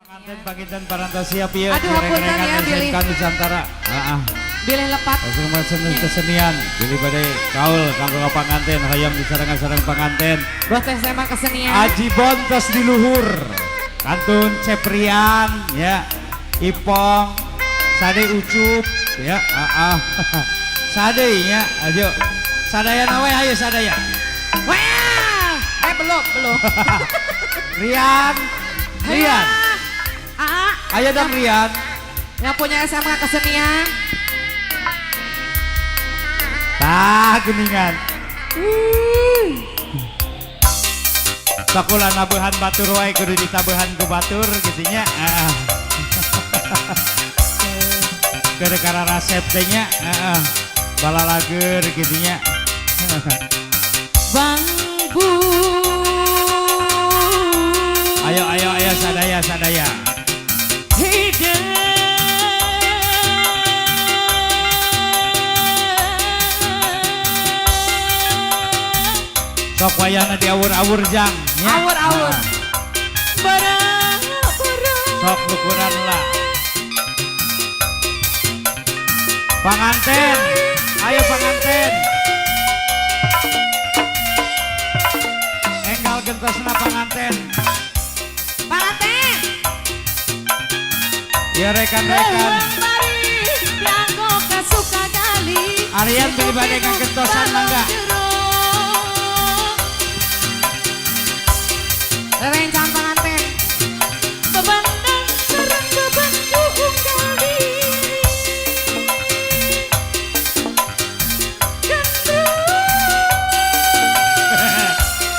Pengantin pangitan paranta siap ya. Aduh hapunten ya Billy. Nusantara. Billy lepat. Langsung seni kesenian. Billy badai kaul kanggo pangantin hayang disarang-sarang pangantin. Bos teh SMA kesenian. Aji Bontos di luhur. Kantun Ceprian ya. Ipong Sade Ucup ya. Sade ya. Ayo. Sadaya nawe ayo sadaya. Wah! Belum. Rian. Ayo dong Rian. Yang punya SMA kesenian. Tah geningan. Sakulah nabuhan batur wae kudu ditabuhan ku batur gitunya. Gara-gara resep teh nya. Balalager gitunya. Bang Bu. Ayo sadaya. Sok wayana di awur-awur jang nya. Awur. Bara. Sok ukuran lah. Panganten. Ayo panganten. Enggal gentosna panganten. Panganten. Ya rekan-rekan. Aryan pribadi kang gentosan mangga. Rencang pengantin. Bebandang sareng bebantu unggal diri.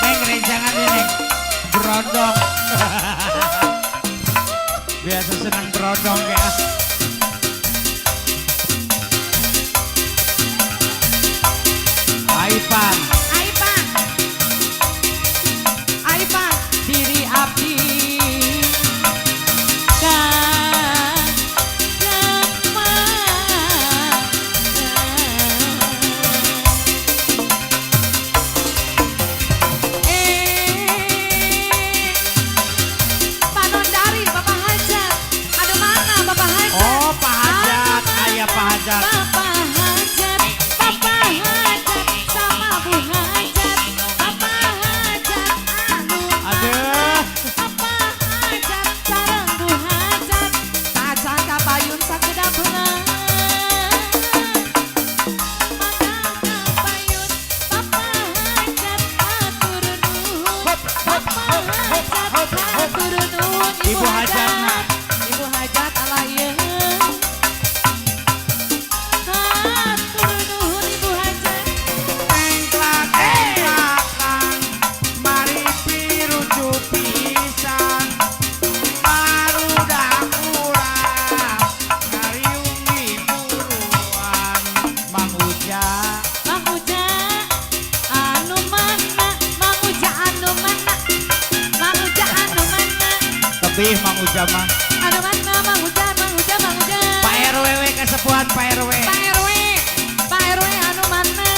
Neng rencangan ya neng. Berodong. Biasa senang berodong ya. Aipan diri abdi kan Panondari Bapak Hajat. Aduh mana Bapak Hajat? Oh Pak Hajat, ayah Pak Hajat. Bapak Hajat sama Bu Hajat. Bapak Hajat Aduh. Bapak Hajat sareng Bu Hajat. Kacan kapayun sakedap beungeut. Mangga kapayun Bapak Hajat atur nuhun. Bapak Hajat atur nuhun. Ibu Hajatna. Ibu Hajat alah ieu. Atur nuhun Ibu Hajat. Engklak-engklakan mari pirucu pisan marudah kurang ngariung di buruan Mang Uja. Mang Uja anu mana? Mang Uja anu mana? Mang Uja anu mana? Tebih Mang Uja mah. Anu mana Mang Uja? Pak RW we kasepuhan Pak RW. Pak RW anu mana?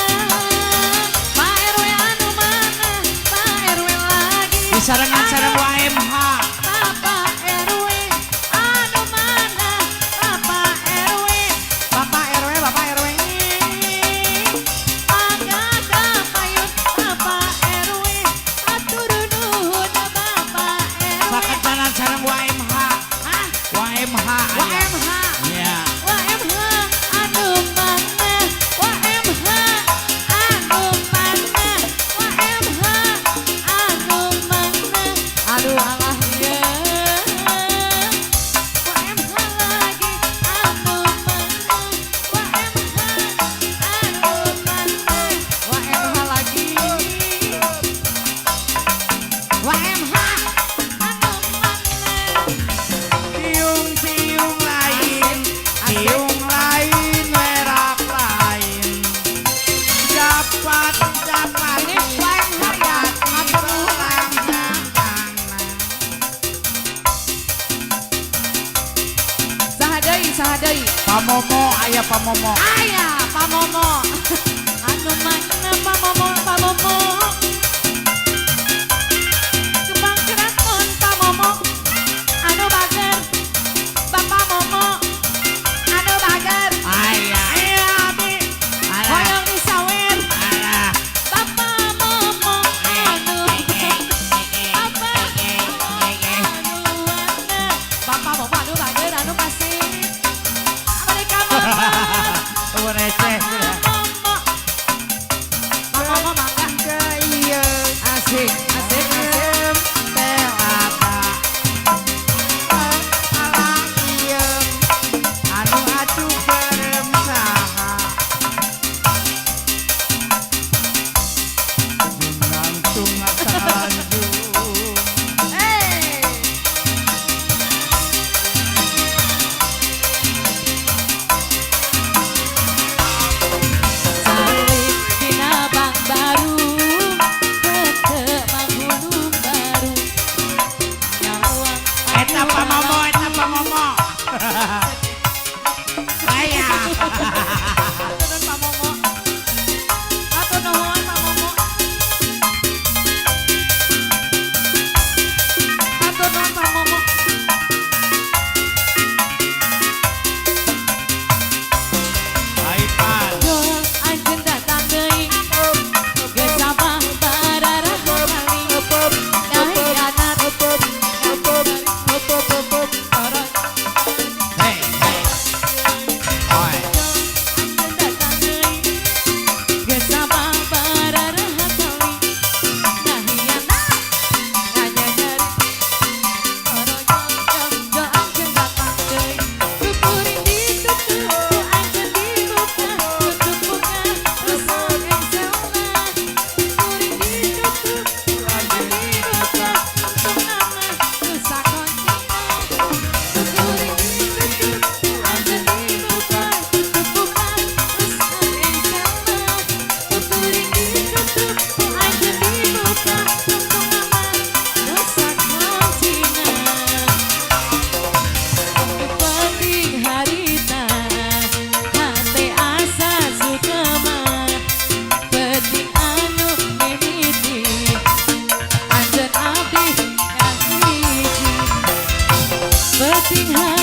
Pak RW anu mana? Pak RW lagi. Disarengan-sareng WMH. Bapak RW anu mana? Bapak RW. Bapak RW. Mangga kapayun Bapak RW. Atur nuhun Bapak RW. Sakedanan sareng WMH. Hah? WMH aya. WMH. Iya. WMH anu mana? WMH anu mana? WMH anu mana? Aduh alah ieu. WMH lagi anu mana? WMH anu mana? WMH lagi. WMH anu mana? Tiung lain, merak lain. Dapat Ini WMH ya. Apa nuhun? Saha deui? Pamomo aya pamomo. Aya Pamomo. Anu mana Pamomo? Kembang keraton Pamomo. Anu bager sing